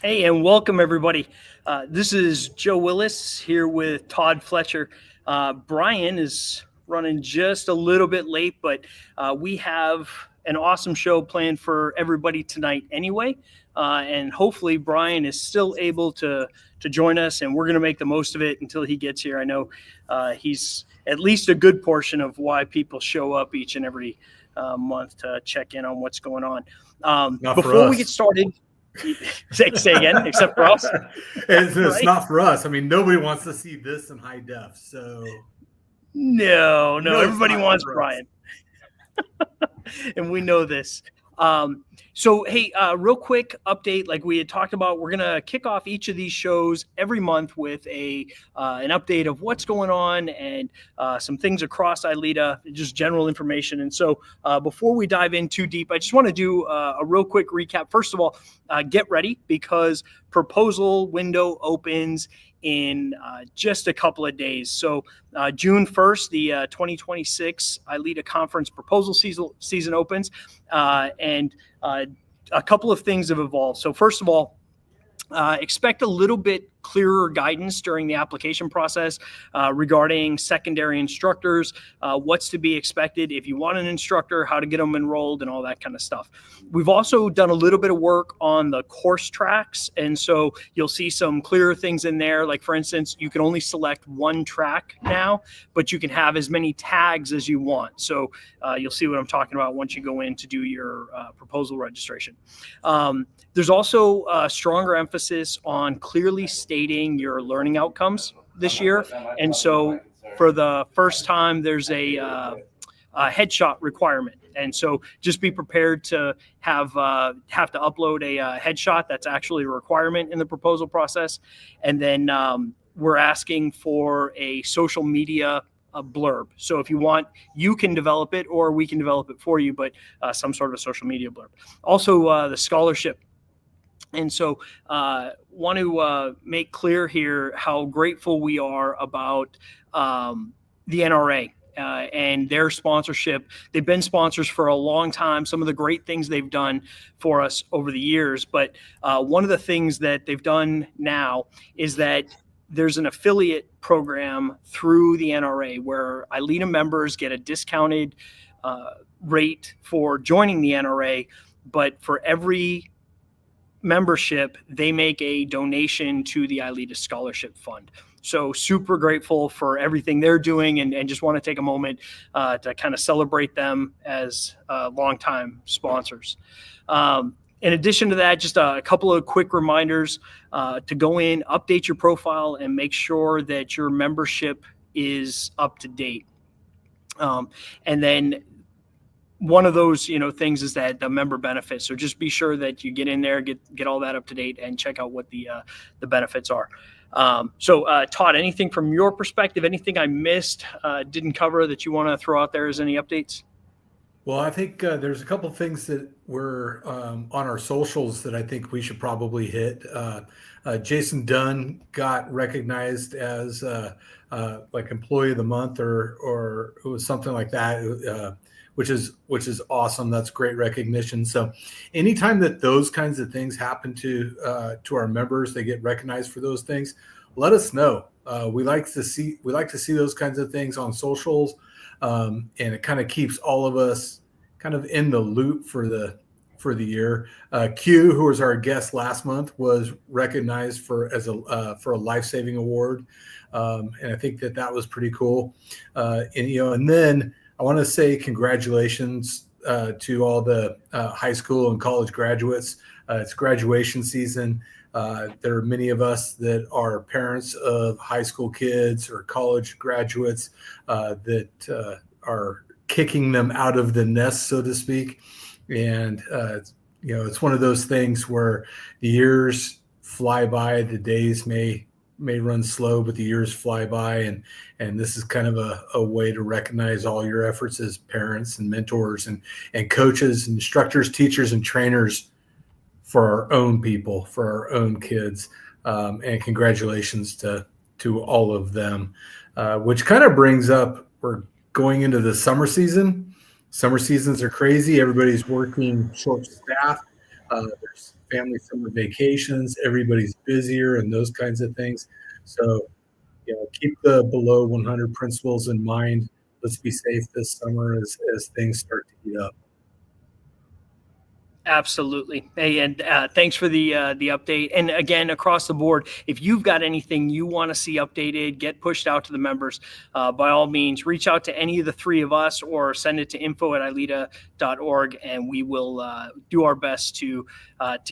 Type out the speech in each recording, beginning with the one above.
Hey, and welcome everybody. This is Joe Willis here with Todd Fletcher. Brian is running just a little bit late, but we have an awesome show planned for everybody tonight anyway. And hopefully Brian is still able to join us, and we're going to make the most of it until he gets here. I know he's at least a good portion of why people show up each and every month to check in on what's going on. Before we get started, say again, except for us. It's right? Not for us. I mean, nobody wants to see this in high def. So no, everybody wants Brian. And we know this. So, hey, real quick update. Like we had talked about, we're going to kick off each of these shows every month with an update of what's going on and some things across ILEETA, just general information. And so before we dive in too deep, I just want to do a real quick recap. First of all, get ready because proposal window opens in just a couple of days. So June 1st, the 2026 ILEETA conference proposal season opens, and a couple of things have evolved. So first of all, expect a little bit clearer guidance during the application process regarding secondary instructors, what's to be expected if you want an instructor, how to get them enrolled, and all that kind of stuff. We've also done a little bit of work on the course tracks, and so you'll see some clearer things in there. Like, for instance, you can only select one track now, but you can have as many tags as you want. So you'll see what I'm talking about once you go in to do your proposal registration. There's also a stronger emphasis on clearly stating your learning outcomes this year. And so for the first time, there's a headshot requirement. And so just be prepared to have to upload a headshot. That's actually a requirement in the proposal process. And then we're asking for a social media blurb. So if you want, you can develop it or we can develop it for you, but some sort of social media blurb. Also, the scholarship. And so want to make clear here how grateful we are about the NRA and their sponsorship. They've been sponsors for a long time, some of the great things they've done for us over the years. But one of the things that they've done now is that there's an affiliate program through the NRA where ILEETA members get a discounted rate for joining the NRA, but for every membership, they make a donation to the ILEETA Scholarship Fund. So super grateful for everything they're doing and just want to take a moment to kind of celebrate them as longtime sponsors. In addition to that, just a couple of quick reminders to go in, update your profile, and make sure that your membership is up to date. And then one of those, things is that the member benefits. So just be sure that you get in there, get all that up to date, and check out what the benefits are. So Todd, anything from your perspective, anything I missed, didn't cover that you want to throw out there as any updates? Well, I think there's a couple of things that were on our socials that I think we should probably hit. Jason Dunn got recognized as like Employee of the Month or it was something like that. Which is awesome. That's great recognition. So anytime that those kinds of things happen to our members, they get recognized for those things, let us know. We like to see those kinds of things on socials. And it kind of keeps all of us kind of in the loop for the year. Q, who was our guest last month, was recognized for a life-saving award. And I think that was pretty cool. And then I want to say congratulations to all the high school and college graduates. It's graduation season. There are many of us that are parents of high school kids or college graduates that are kicking them out of the nest, so to speak. And, it's one of those things where the years fly by, the days may run slow, but the years fly by. And this is kind of a way to recognize all your efforts as parents and mentors and coaches and instructors, teachers, and trainers for our own people, for our own kids. And congratulations to all of them, which kind of brings up, we're going into the summer season. Summer seasons are crazy. Everybody's working short staff. There's family summer vacations. Everybody's busier and those kinds of things. So, keep the below 100 principles in mind. Let's be safe this summer as things start to heat up. Absolutely. Hey, and thanks for the update. And again, across the board, if you've got anything you want to see updated, get pushed out to the members, by all means, reach out to any of the three of us or send it to info@ILEETA.org, and we will do our best to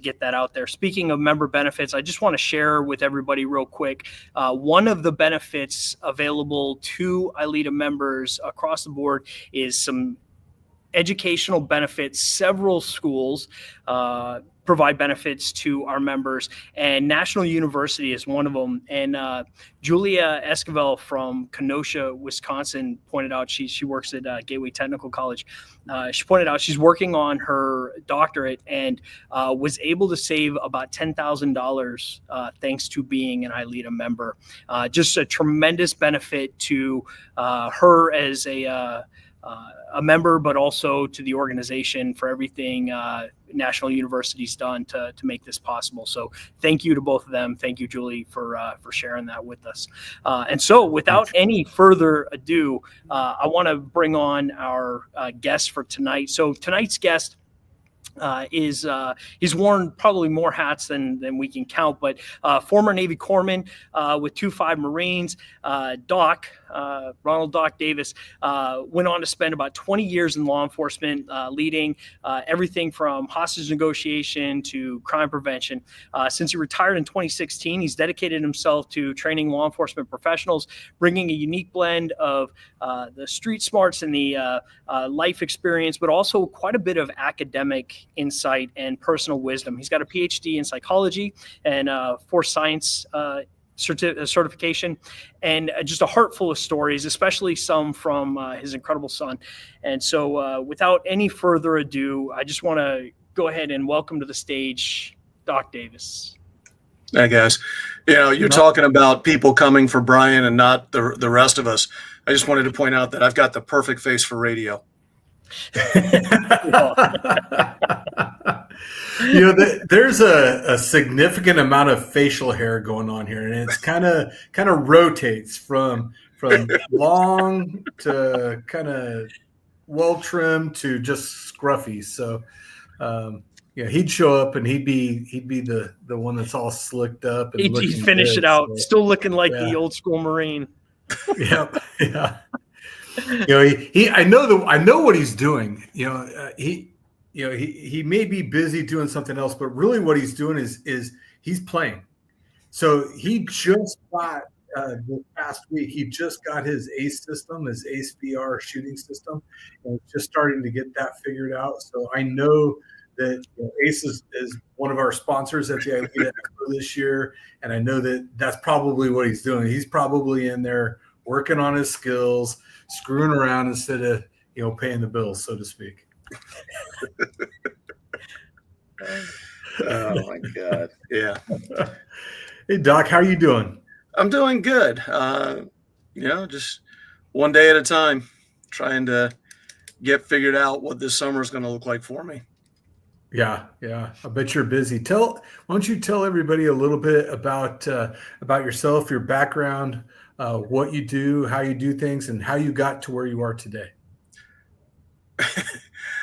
get that out there. Speaking of member benefits, I just want to share with everybody real quick. One of the benefits available to ILEETA members across the board is some educational benefits. Several schools provide benefits to our members, and National University is one of them. And Julia Esquivel from Kenosha, Wisconsin, pointed out, she works at Gateway Technical College. She pointed out she's working on her doctorate and was able to save about $10,000 thanks to being an ILEETA member. Just a tremendous benefit to her as a member, but also to the organization for everything National University's done to make this possible. So thank you to both of them. Thank you, Julie, for sharing that with us. And so without any further ado, I want to bring on our guest for tonight. So tonight's guest he's worn probably more hats than we can count, but former Navy corpsman with 2-5 Marines, Ronald Doc Davis, went on to spend about 20 years in law enforcement, leading everything from hostage negotiation to crime prevention. Since he retired in 2016, he's dedicated himself to training law enforcement professionals, bringing a unique blend of the street smarts and the life experience, but also quite a bit of academic insight and personal wisdom. He's got a PhD in psychology and force science certification, and just a heart full of stories, especially some from his incredible son. And so without any further ado, I just want to go ahead and welcome to the stage Doc Davis. Hey guys, you're talking about people coming for Brian and not the rest of us. I just wanted to point out that I've got the perfect face for radio. There's a significant amount of facial hair going on here, and it's kind of rotates from long to kind of well trimmed to just scruffy. So he'd show up and he'd be the one that's all slicked up and he'd finish it out, still looking like the old school Marine. Yeah. I know what he's doing. He may be busy doing something else, but really what he's doing is he's playing. So he just got this past week, he just got his ACE system, his ACE VR shooting system, and just starting to get that figured out. So I know that ACE is one of our sponsors at the ILEETA Expo this year, and I know that that's probably what he's doing. He's probably in there working on his skills, screwing around instead of paying the bills, so to speak. Oh my God! Yeah. Hey Doc, how are you doing? I'm doing good. Just one day at a time, trying to get figured out what this summer is going to look like for me. Yeah. I bet you're busy. Why don't you tell everybody a little bit about yourself, your background, what you do, how you do things, and how you got to where you are today.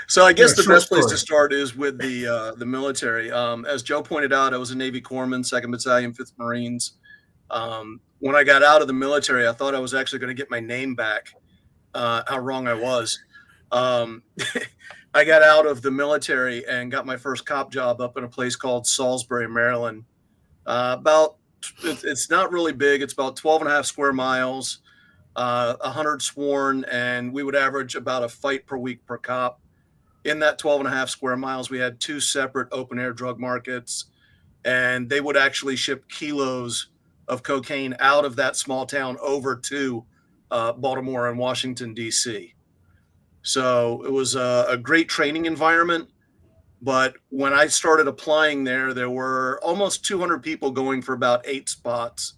So I guess the best place to start is with the military. As Joe pointed out, I was a Navy corpsman, 2nd Battalion, 5th Marines. When I got out of the military, I thought I was actually going to get my name back. How wrong I was. I got out of the military and got my first cop job up in a place called Salisbury, Maryland. It's not really big. It's about 12.5 square miles, 100 sworn, and we would average about a fight per week per cop. In that 12.5 square miles, we had 2 separate open-air drug markets, and they would actually ship kilos of cocaine out of that small town over to Baltimore and Washington, D.C. So it was a great training environment. But when I started applying there were almost 200 people going for about 8 spots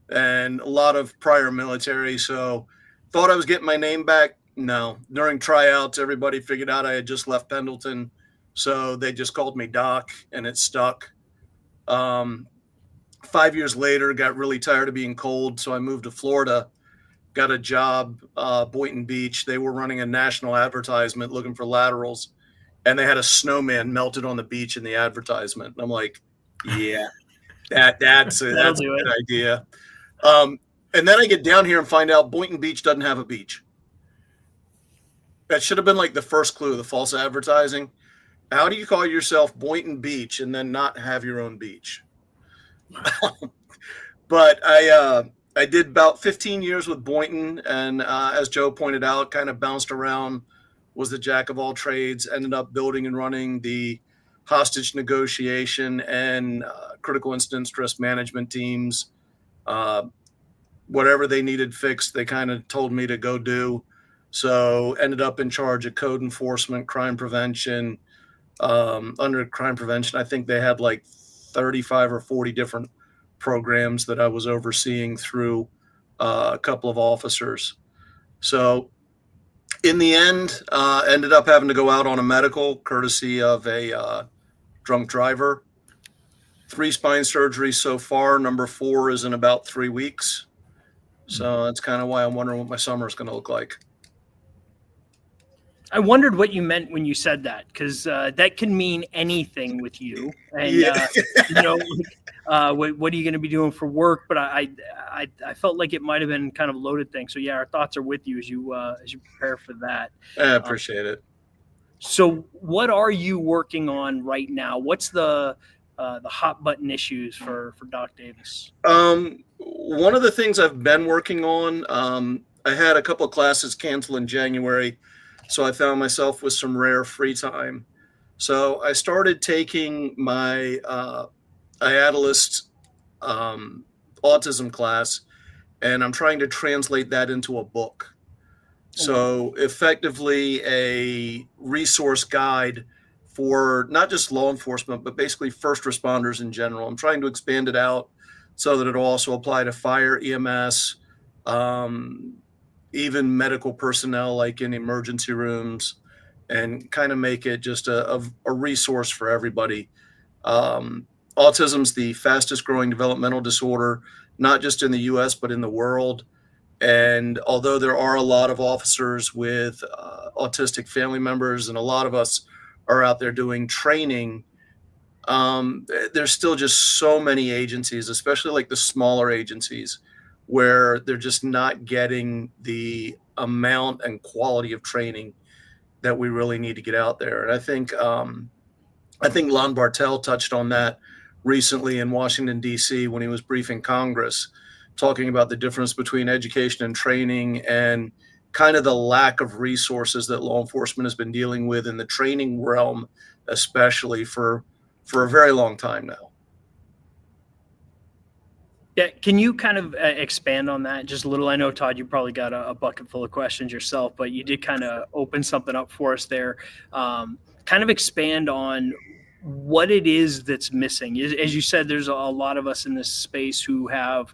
and a lot of prior military. So thought I was getting my name back. No, during tryouts, everybody figured out I had just left Pendleton So they just called me Doc, and it stuck. 5 years later, got really tired of being cold, so I moved to Florida. Got a job, Boynton Beach. They were running a national advertisement looking for laterals, and they had a snowman melted on the beach in the advertisement. And I'm like, yeah, that's a good idea. And then I get down here and find out Boynton Beach doesn't have a beach. That should have been like the first clue, the false advertising. How do you call yourself Boynton Beach and then not have your own beach? But I did about 15 years with Boynton, and as Joe pointed out, kind of bounced around, was the jack of all trades, ended up building and running the hostage negotiation and critical incident stress management teams. Whatever they needed fixed, they kind of told me to go do. So ended up in charge of code enforcement, crime prevention. Under crime prevention, I think they had like 35 or 40 different programs that I was overseeing through a couple of officers. So in the end, ended up having to go out on a medical courtesy of a drunk driver. 3 spine surgeries so far. Number 4 is in about 3 weeks. So that's kind of why I'm wondering what my summer is going to look like. I wondered what you meant when you said that, because that can mean anything with you. And, what are you going to be doing for work? But I felt like it might have been kind of a loaded thing. So, yeah, our thoughts are with you as you prepare for that. I appreciate it. So what are you working on right now? What's the hot button issues for Doc Davis? One of the things I've been working on, I had a couple of classes cancel in January. So I found myself with some rare free time. So I started taking my ILEETA autism class, and I'm trying to translate that into a book. So effectively a resource guide for not just law enforcement, but basically first responders in general. I'm trying to expand it out so that it'll also apply to fire, EMS, even medical personnel like in emergency rooms, and kind of make it just a resource for everybody. Autism's the fastest growing developmental disorder, not just in the US, but in the world. And although there are a lot of officers with autistic family members, and a lot of us are out there doing training, there's still just so many agencies, especially like the smaller agencies, where they're just not getting the amount and quality of training that we really need to get out there. And I think Lon Bartel touched on that recently in Washington, D.C. when he was briefing Congress, talking about the difference between education and training and kind of the lack of resources that law enforcement has been dealing with in the training realm, especially for a very long time now. Yeah, can you kind of expand on that just a little? I know, Todd, you probably got a bucket full of questions yourself, but you did kind of open something up for us there. Kind of expand on what it is that's missing. As you said, there's a lot of us in this space who have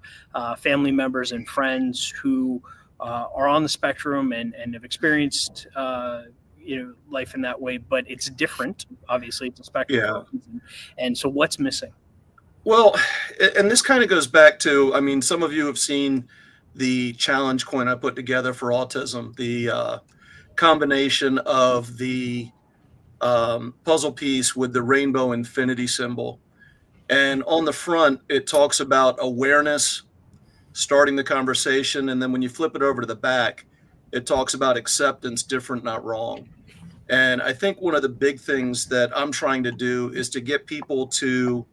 family members and friends who are on the spectrum and have experienced life in that way, but it's different. Obviously, it's a spectrum. Yeah. And so what's missing? Well, and this kind of goes back to, I mean, some of you have seen the challenge coin I put together for autism, the combination of the puzzle piece with the rainbow infinity symbol. And on the front, it talks about awareness, starting the conversation. And then when you flip it over to the back, it talks about acceptance, different, not wrong. And I think one of the big things that I'm trying to do is to get people to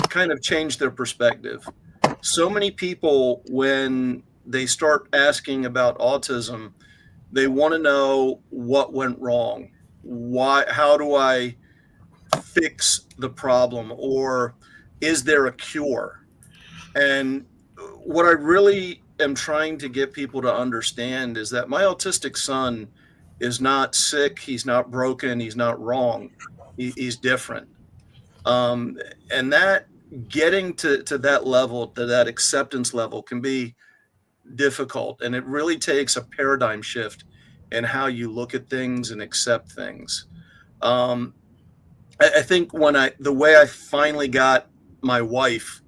kind of change their perspective. So many people, when they start asking about autism, they want to know what went wrong. Why? How do I fix the problem? Or is there a cure? And what I really am trying to get people to understand is that my autistic son is not sick. He's not broken. He's not wrong. He's different. And that getting to that level, to that acceptance level, can be difficult. And it really takes a paradigm shift in how you look at things and accept things. I think the way I finally got my wife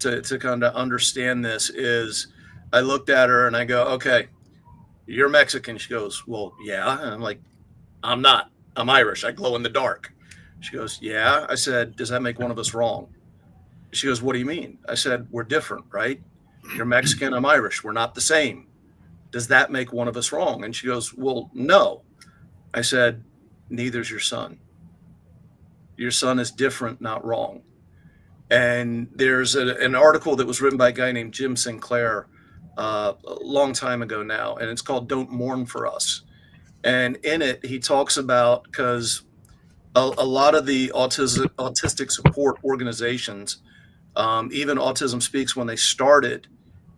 to kind of understand this is I looked at her and I go, okay, you're Mexican. She goes, well, yeah. And I'm like, I'm not. I'm Irish. I glow in the dark. She goes, yeah. I said, does that make one of us wrong? She goes, what do you mean? I said, we're different, right? You're Mexican. I'm Irish. We're not the same. Does that make one of us wrong? And she goes, well, no. I said, neither's your son. Your son is different, not wrong. And there's an article that was written by a guy named Jim Sinclair a long time ago now, and it's called Don't Mourn for Us. And in it, he talks about, because a lot of the autistic support organizations, even Autism Speaks, when they started,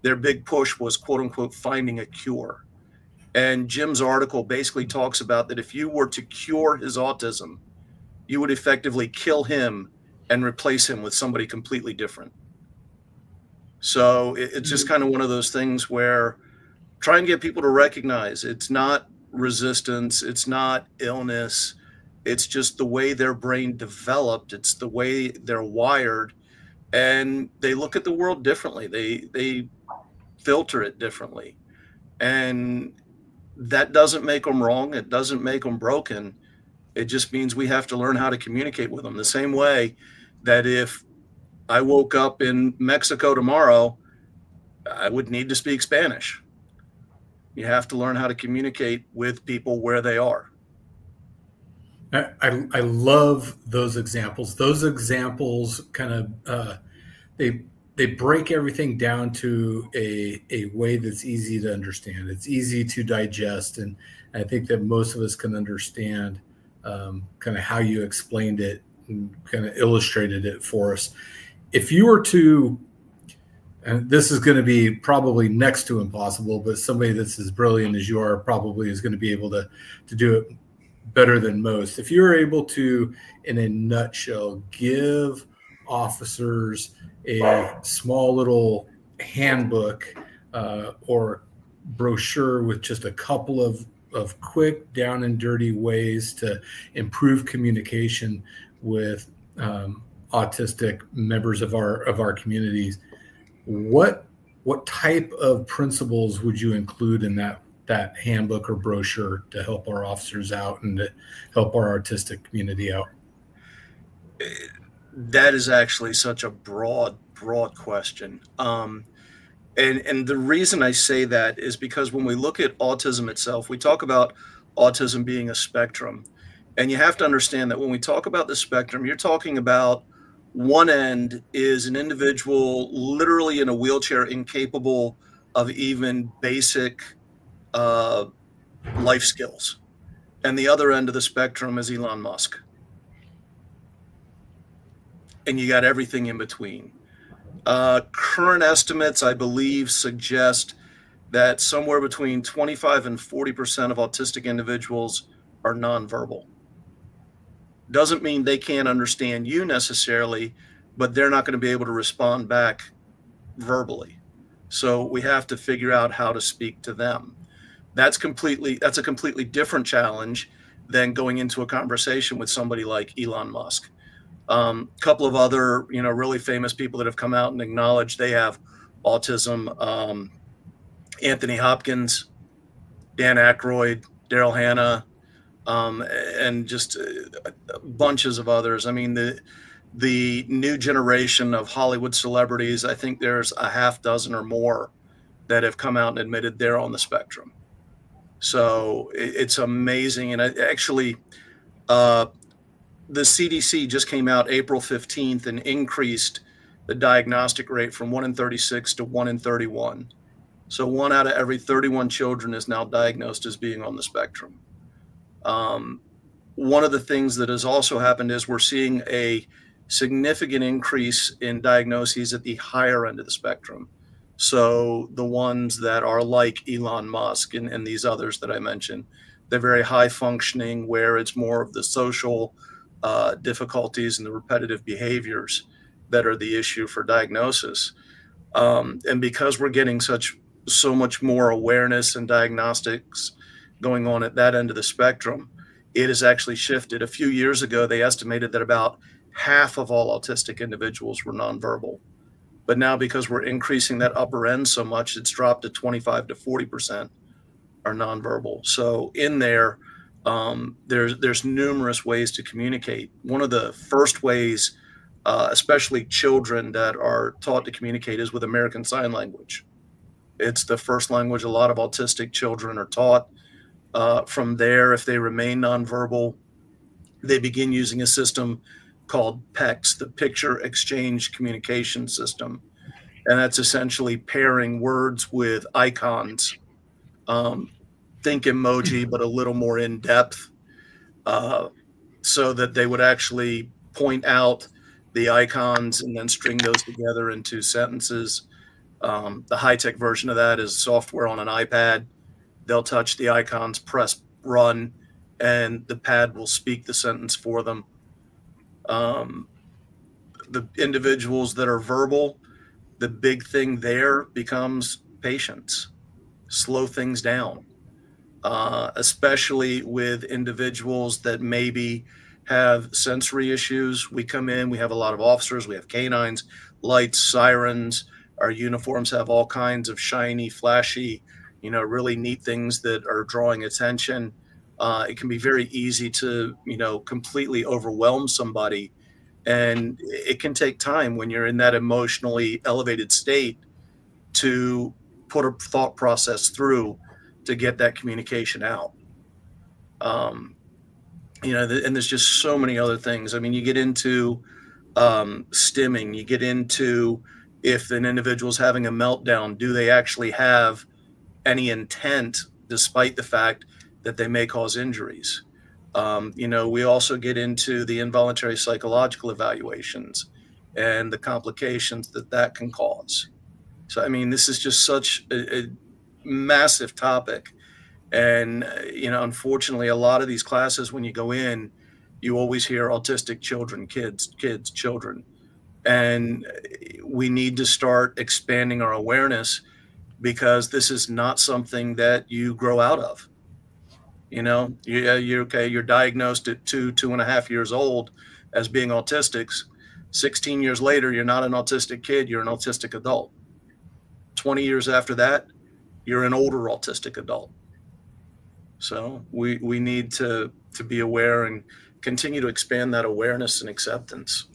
their big push was, quote unquote, finding a cure. And Jim's article basically talks about that if you were to cure his autism, you would effectively kill him and replace him with somebody completely different. So it's just kind of one of those things where try and get people to recognize it's not resistance, it's not illness, it's just the way their brain developed, it's the way they're wired, and they look at the world differently. They filter it differently. And that doesn't make them wrong. It doesn't make them broken. It just means we have to learn how to communicate with them. The same way that if I woke up in Mexico tomorrow, I would need to speak Spanish. You have to learn how to communicate with people where they are. I love those examples. Those examples kind of they break everything down to a way that's easy to understand. It's easy to digest, and I think that most of us can understand kind of how you explained it and kind of illustrated it for us. If you were to, and this is going to be probably next to impossible, but somebody that's as brilliant as you are probably is going to be able to do it better than most. If you're able to, in a nutshell, give officers a small little handbook or brochure with just a couple of quick, down and dirty ways to improve communication with autistic members of our communities, what type of principles would you include in that handbook or brochure to help our officers out and to help our artistic community out? That is actually such a broad question. And the reason I say that is because when we look at autism itself, we talk about autism being a spectrum. And you have to understand that when we talk about the spectrum, you're talking about one end is an individual literally in a wheelchair, incapable of even basic life skills. And the other end of the spectrum is Elon Musk. And you got everything in between. Current estimates, I believe, suggest that somewhere between 25 and 40% of autistic individuals are nonverbal. Doesn't mean they can't understand you necessarily, but they're not going to be able to respond back verbally. So we have to figure out how to speak to them. That's a completely different challenge than going into a conversation with somebody like Elon Musk. Couple of other, really famous people that have come out and acknowledged they have autism. Anthony Hopkins, Dan Aykroyd, Daryl Hannah, and just bunches of others. I mean, the new generation of Hollywood celebrities, I think there's a half dozen or more that have come out and admitted they're on the spectrum. So it's amazing. And actually, the CDC just came out April 15th and increased the diagnostic rate from 1 in 36 to 1 in 31. So 1 out of every 31 children is now diagnosed as being on the spectrum. One of the things that has also happened is we're seeing a significant increase in diagnoses at the higher end of the spectrum. So the ones that are like Elon Musk and these others that I mentioned, they're very high functioning, where it's more of the social difficulties and the repetitive behaviors that are the issue for diagnosis. And because we're getting so much more awareness and diagnostics going on at that end of the spectrum, it has actually shifted. A few years ago, they estimated that about half of all autistic individuals were nonverbal. But now, because we're increasing that upper end so much, it's dropped to 25 to 40% are nonverbal. So in there, there's numerous ways to communicate. One of the first ways, especially children that are taught to communicate, is with American Sign Language. It's the first language a lot of autistic children are taught. From there, if they remain nonverbal, they begin using a system called PECS, the Picture Exchange Communication System. And that's essentially pairing words with icons. Think emoji, but a little more in depth, so that they would actually point out the icons and then string those together into sentences. The high-tech version of that is software on an iPad. They'll touch the icons, press run, and the pad will speak the sentence for them. The individuals that are verbal, the big thing there becomes patience. Slow things down, especially with individuals that maybe have sensory issues. We come in, we have a lot of officers, we have canines, lights, sirens. Our uniforms have all kinds of shiny, flashy, really neat things that are drawing attention. It can be very easy to, completely overwhelm somebody. And it can take time when you're in that emotionally elevated state to put a thought process through to get that communication out. And there's just so many other things. I mean, you get into stimming, you get into, if an individual's having a meltdown, do they actually have any intent despite the fact that they may cause injuries? We also get into the involuntary psychological evaluations and the complications that can cause. So, I mean, this is just such a massive topic. And, unfortunately, a lot of these classes, when you go in, you always hear autistic children, kids, children. And we need to start expanding our awareness, because this is not something that you grow out of. You're okay. You're diagnosed at 2.5 years old as being autistic. 16 years later, you're not an autistic kid. You're an autistic adult. 20 years after that, you're an older autistic adult. So we need to be aware and continue to expand that awareness and acceptance.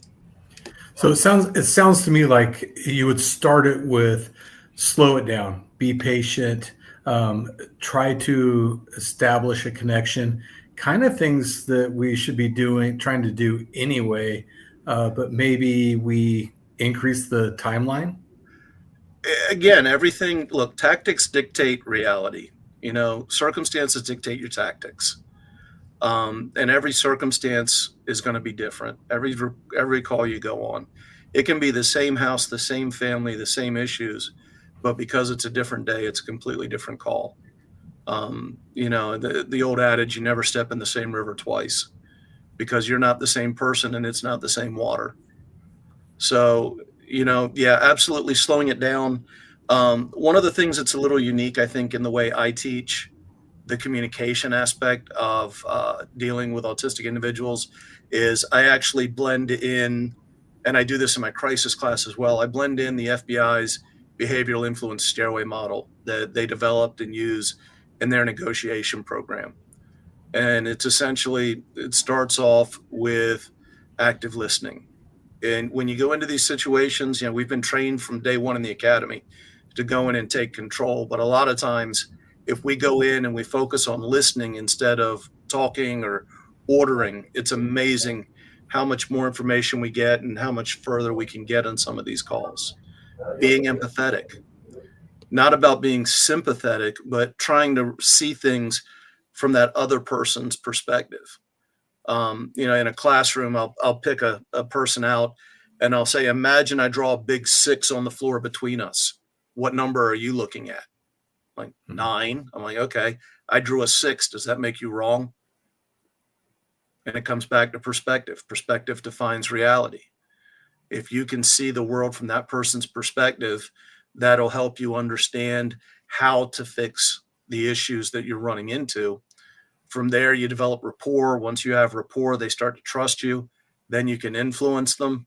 So it sounds to me like you would start it with slow it down, be patient, try to establish a connection, kind of things that we should be trying to do anyway, but maybe we increase the timeline. Again, look, tactics dictate reality. Circumstances dictate your tactics. And every circumstance is going to be different. Every call you go on, it can be the same house, the same family, the same issues, but because it's a different day, it's a completely different call. The old adage, you never step in the same river twice, because you're not the same person and it's not the same water. So, yeah, absolutely slowing it down. One of the things that's a little unique, I think, in the way I teach the communication aspect of dealing with autistic individuals is I actually blend in, and I do this in my crisis class as well, I blend in the FBI's behavioral influence stairway model that they developed and use in their negotiation program. And it's essentially, it starts off with active listening. And when you go into these situations, we've been trained from day one in the academy to go in and take control. But a lot of times, if we go in and we focus on listening instead of talking or ordering, it's amazing how much more information we get and how much further we can get on some of these calls. Being empathetic, not about being sympathetic, but trying to see things from that other person's perspective. In a classroom, I'll pick a person out and I'll say, imagine I draw a big 6 on the floor between us. What number are you looking at? Like 9. I'm like, okay, I drew a 6. Does that make you wrong? And it comes back to perspective. Perspective defines reality. If you can see the world from that person's perspective, that'll help you understand how to fix the issues that you're running into. From there, you develop rapport. Once you have rapport, they start to trust you. Then you can influence them,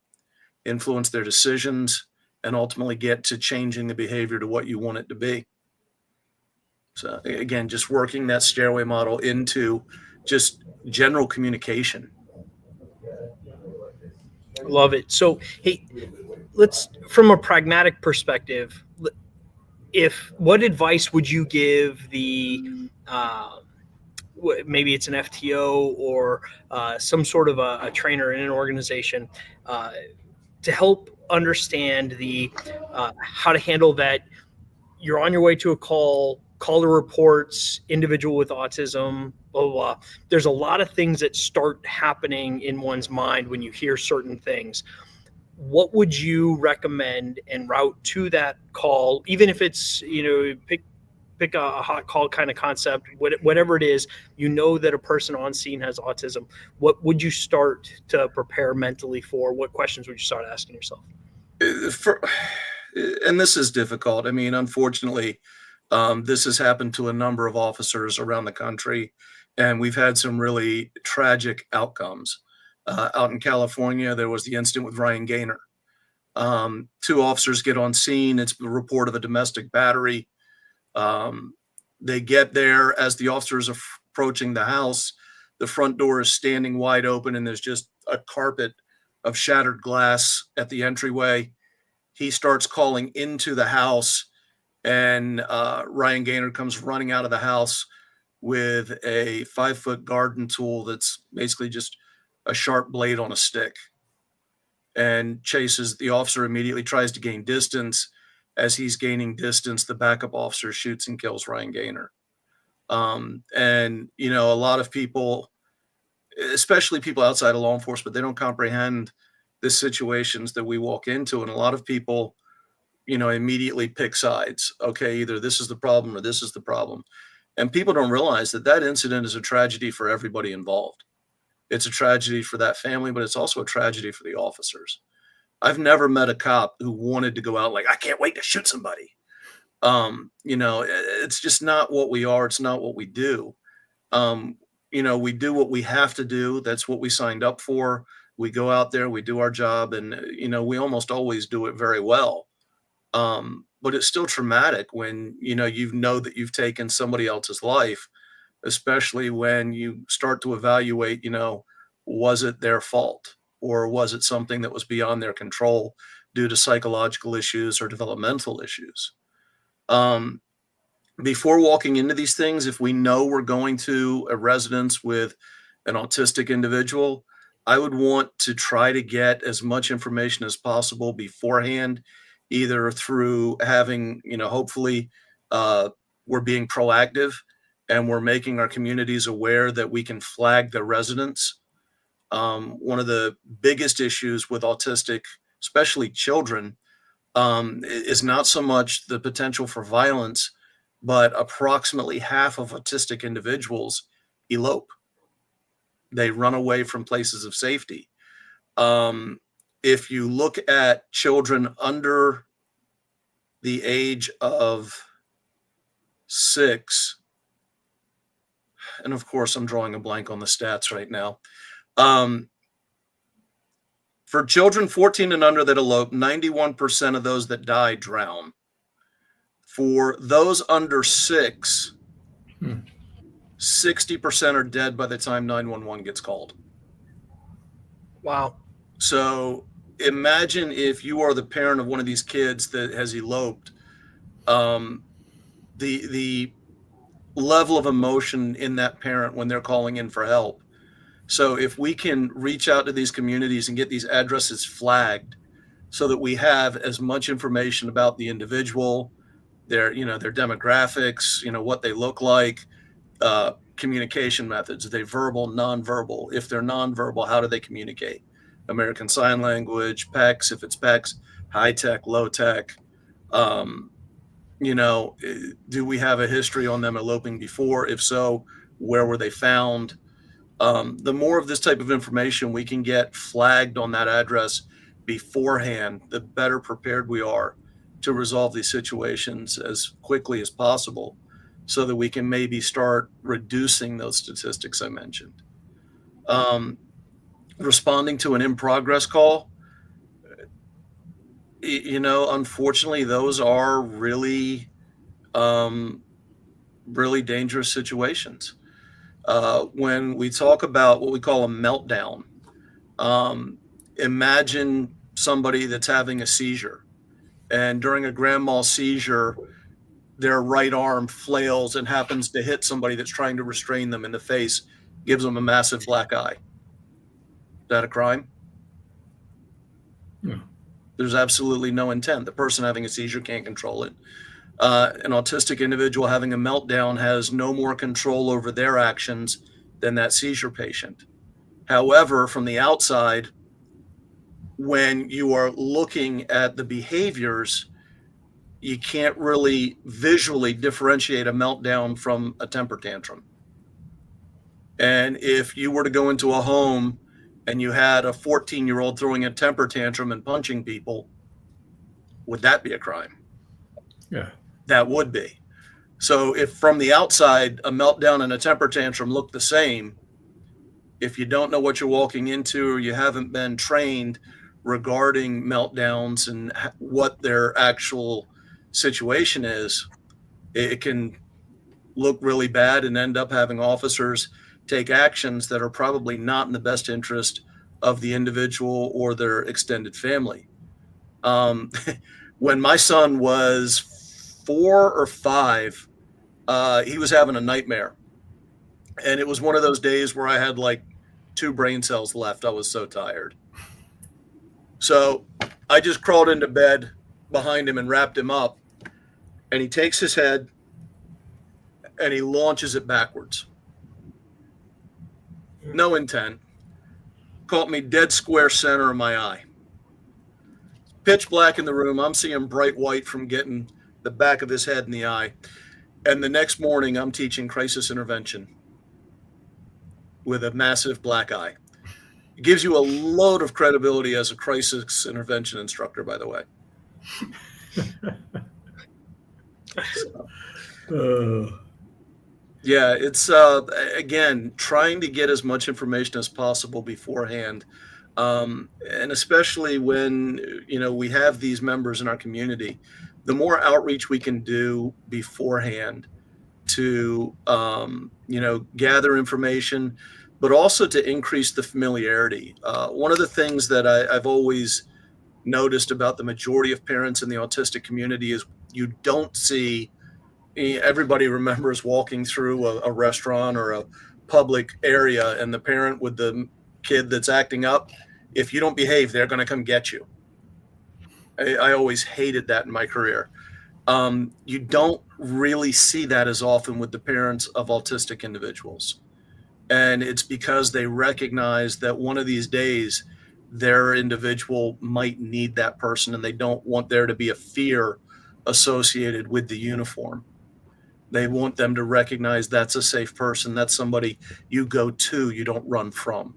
influence their decisions, and ultimately get to changing the behavior to what you want it to be. So again, just working that stairway model into just general communication. Love it. So, hey, let's, from a pragmatic perspective, what advice would you give the, maybe it's an FTO or some sort of a trainer in an organization, to help understand the how to handle that? You're on your way to a call the reports, individual with autism, blah, blah, blah. There's a lot of things that start happening in one's mind when you hear certain things. What would you recommend en route to that call, even if it's, pick a hot call kind of concept, whatever it is, that a person on scene has autism. What would you start to prepare mentally for? What questions would you start asking yourself? And this is difficult. I mean, unfortunately, this has happened to a number of officers around the country, and we've had some really tragic outcomes. Out in California, there was the incident with Ryan Gaynor. Two officers get on scene. It's the report of a domestic battery. They get there. As the officers are approaching the house, the front door is standing wide open, and there's just a carpet of shattered glass at the entryway. He starts calling into the house, and Ryan Gaynor comes running out of the house with a 5-foot garden tool that's basically just a sharp blade on a stick, and chases the officer. Immediately tries to gain distance. As he's gaining distance, the backup officer shoots and kills Ryan Gaynor. And a lot of people, especially people outside of law enforcement, they don't comprehend the situations that we walk into, and a lot of people immediately pick sides. Okay, either this is the problem or this is the problem. And people don't realize that incident is a tragedy for everybody involved. It's a tragedy for that family, but it's also a tragedy for the officers. I've never met a cop who wanted to go out like, I can't wait to shoot somebody. It's just not what we are. It's not what we do. We do what we have to do. That's what we signed up for. We go out there, we do our job, and, we almost always do it very well. But it's still traumatic when, that you've taken somebody else's life, especially when you start to evaluate, was it their fault, or was it something that was beyond their control due to psychological issues or developmental issues? Before walking into these things, if we know we're going to a residence with an autistic individual, I would want to try to get as much information as possible beforehand, either through having, hopefully we're being proactive and we're making our communities aware that we can flag the residents. One of the biggest issues with autistic, especially children, is not so much the potential for violence, but approximately half of autistic individuals elope. They run away from places of safety. If you look at children under the age of 6, and of course, I'm drawing a blank on the stats right now. For children 14 and under that elope, 91% of those that die drown. For those under 6, 60% are dead by the time 911 gets called. Wow. So imagine if you are the parent of one of these kids that has eloped, the level of emotion in that parent when they're calling in for help. So if we can reach out to these communities and get these addresses flagged so that we have as much information about the individual, their demographics, what they look like, communication methods. Are they verbal, nonverbal? If they're nonverbal, how do they communicate? American Sign Language, PECS, if it's PECS, high tech, low tech. Do we have a history on them eloping before? If so, where were they found? The more of this type of information we can get flagged on that address beforehand, the better prepared we are to resolve these situations as quickly as possible. so that we can maybe start reducing those statistics I mentioned. Responding to an in progress call, unfortunately, those are really, really dangerous situations. When we talk about what we call a meltdown, imagine somebody that's having a seizure, and during a grand mal seizure, their right arm flails and happens to hit somebody that's trying to restrain them in the face, gives them a massive black eye. Is that a crime? Yeah. There's absolutely no intent. The person having a seizure can't control it. An autistic individual having a meltdown has no more control over their actions than that seizure patient. However, from the outside, when you are looking at the behaviors, you can't really visually differentiate a meltdown from a temper tantrum. And if you were to go into a home and you had a 14-year-old throwing a temper tantrum and punching people, would that be a crime? Yeah. That would be. So if from the outside a meltdown and a temper tantrum look the same, if you don't know what you're walking into or you haven't been trained regarding meltdowns and what their actual situation is, it can look really bad and end up having officers take actions that are probably not in the best interest of the individual or their extended family. When my son was 4 or 5, he was having a nightmare. And it was one of those days where I had like 2 brain cells left. I was so tired. So I just crawled into bed behind him and wrapped him up. And he takes his head and he launches it backwards. No intent. Caught me dead square center of my eye. Pitch black in the room. I'm seeing bright white from getting the back of his head in the eye. And the next morning, I'm teaching crisis intervention with a massive black eye. It gives you a load of credibility as a crisis intervention instructor, by the way. Yeah, it's, again, trying to get as much information as possible beforehand. And especially when, we have these members in our community, the more outreach we can do beforehand to, gather information, but also to increase the familiarity. One of the things that I've always noticed about the majority of parents in the autistic community is you don't see, everybody remembers walking through a restaurant or a public area and the parent with the kid that's acting up. If you don't behave, they're going to come get you. I always hated that in my career. You don't really see that as often with the parents of autistic individuals. And it's because they recognize that one of these days their individual might need that person and they don't want there to be a fear associated with the uniform. They want them to recognize that's a safe person. That's somebody you go to, you don't run from.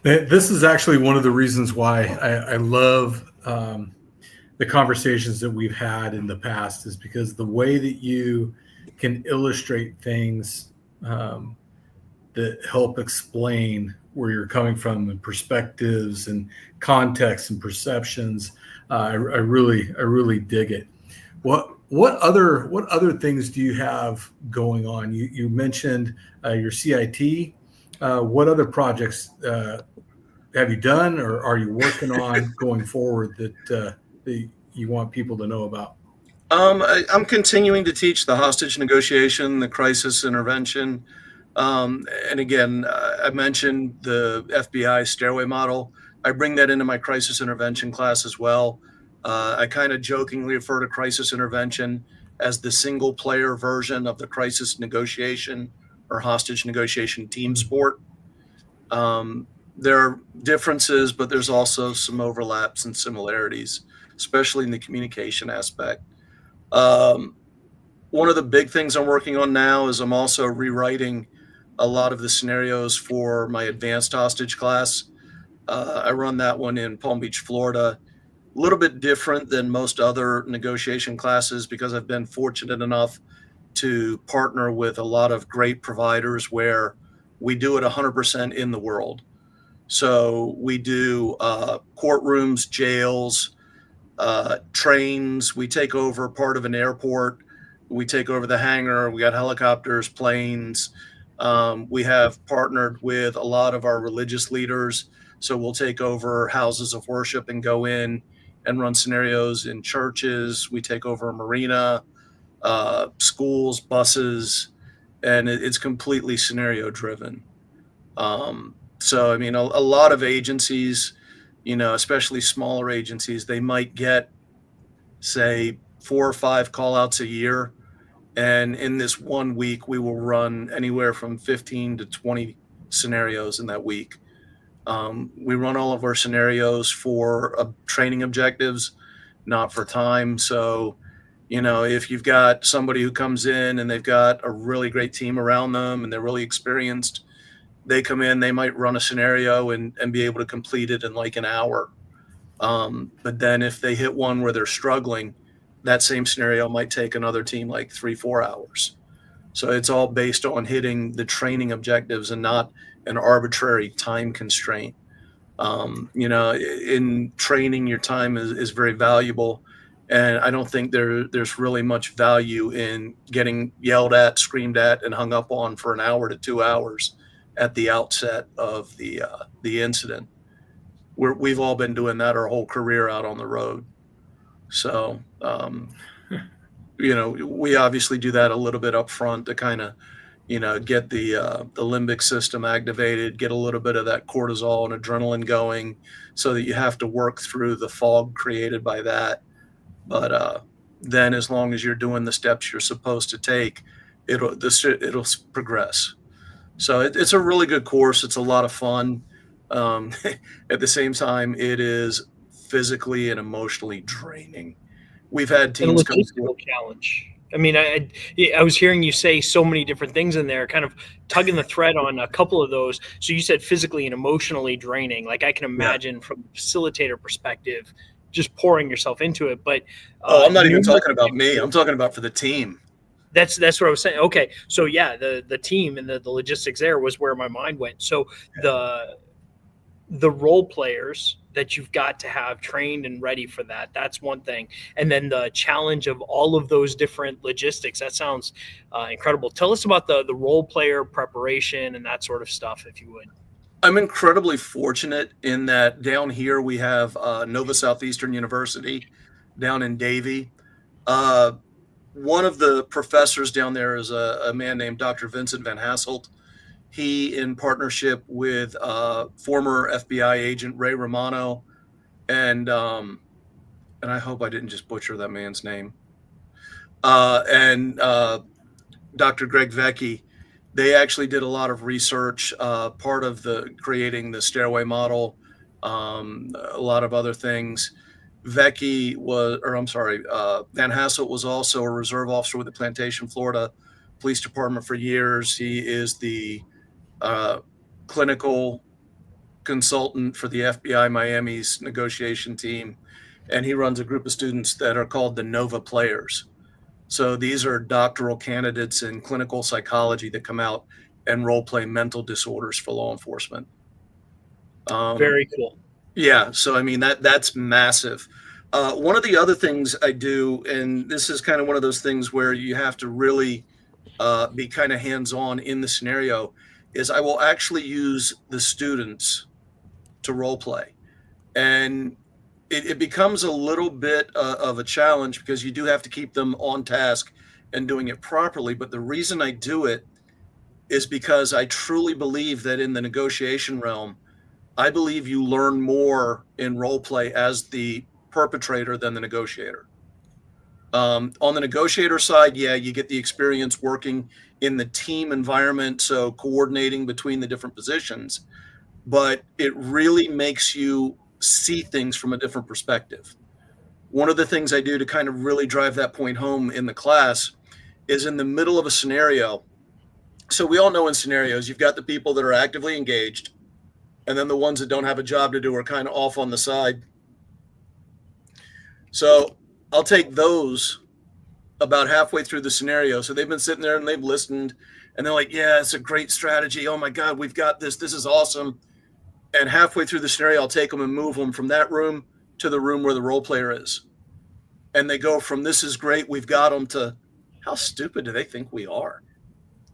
This is actually one of the reasons why I love the conversations that we've had in the past, is because the way that you can illustrate things that help explain where you're coming from and perspectives and context and perceptions. I really dig it. What other things do you have going on? You mentioned your CIT. What other projects have you done or are you working on going forward that you want people to know about? I'm continuing to teach the hostage negotiation, the crisis intervention. And again, I mentioned the FBI stairway model. I bring that into my crisis intervention class as well. I kind of jokingly refer to crisis intervention as the single player version of the crisis negotiation or hostage negotiation team sport. There are differences, but there's also some overlaps and similarities, especially in the communication aspect. One of the big things I'm working on now is I'm also rewriting a lot of the scenarios for my advanced hostage class. I run that one in Palm Beach, Florida. little bit different than most other negotiation classes because I've been fortunate enough to partner with a lot of great providers where we do it 100% in the world. So we do courtrooms, jails, trains. We take over part of an airport. We take over the hangar. We got helicopters, planes. We have partnered with a lot of our religious leaders. So we'll take over houses of worship and go in and run scenarios in churches. We take over a marina, schools, buses, and it's completely scenario driven. So, I mean, a lot of agencies, especially smaller agencies, they might get, say, 4 or 5 call outs a year. And in this 1 week, we will run anywhere from 15 to 20 scenarios in that week. We run all of our scenarios for training objectives, not for time. So, if you've got somebody who comes in and they've got a really great team around them and they're really experienced, they come in, they might run a scenario and be able to complete it in like an hour. But then if they hit one where they're struggling, that same scenario might take another team like 3-4 hours. So it's all based on hitting the training objectives and not an arbitrary time constraint. In training, your time is very valuable. And I don't think there's really much value in getting yelled at, screamed at, and hung up on for an hour to 2 hours at the outset of the incident. We've all been doing that our whole career out on the road. So, we obviously do that a little bit up front to kind of, get the limbic system activated, get a little bit of that cortisol and adrenaline going so that you have to work through the fog created by that. But then as long as you're doing the steps you're supposed to take, it'll progress. So it's a really good course. It's a lot of fun. At the same time, it is physically and emotionally draining. We've had teams come through. Challenge. I mean, I was hearing you say so many different things in there, kind of tugging the thread on a couple of those. So you said physically and emotionally draining. Like I can imagine from the facilitator perspective, just pouring yourself into it. But I'm not even talking about me. I'm talking about for the team. That's what I was saying. Okay. So yeah, the team and the logistics there was where my mind went. So the role players that you've got to have trained and ready for that's one thing. And then the challenge of all of those different logistics, that sounds incredible. Tell us about the role player preparation and that sort of stuff, if you would. I'm incredibly fortunate in that down here we have Nova Southeastern University down in Davie. One of the professors down there is a man named Dr. Vincent Van Hasselt. He, in partnership with former FBI agent Ray Romano, and I hope I didn't just butcher that man's name, and Dr. Greg Vecchi, they actually did a lot of research, part of creating the stairway model, a lot of other things. Van Hasselt was also a reserve officer with the Plantation, Florida Police Department for years. He is the clinical consultant for the FBI Miami's negotiation team, and he runs a group of students that are called the Nova Players. So these are doctoral candidates in clinical psychology that come out and role play mental disorders for law enforcement. Very cool. Yeah, so I mean that's massive. One of the other things I do, and this is kind of one of those things where you have to really be kind of hands-on in the scenario, is I will actually use the students to role play. And it becomes a little bit of a challenge because you do have to keep them on task and doing it properly. But the reason I do it is because I truly believe that in the negotiation realm, I believe you learn more in role play as the perpetrator than the negotiator. On the negotiator side, yeah, you get the experience working in the team environment, so coordinating between the different positions, but it really makes you see things from a different perspective. One of the things I do to kind of really drive that point home in the class is in the middle of a scenario. So we all know in scenarios, you've got the people that are actively engaged, and then the ones that don't have a job to do are kind of off on the side. So I'll take those about halfway through the scenario. So they've been sitting there and they've listened and they're like, yeah, it's a great strategy. Oh my God, we've got this. This is awesome. And halfway through the scenario, I'll take them and move them from that room to the room where the role player is. And they go from, this is great, we've got them, to, how stupid do they think we are?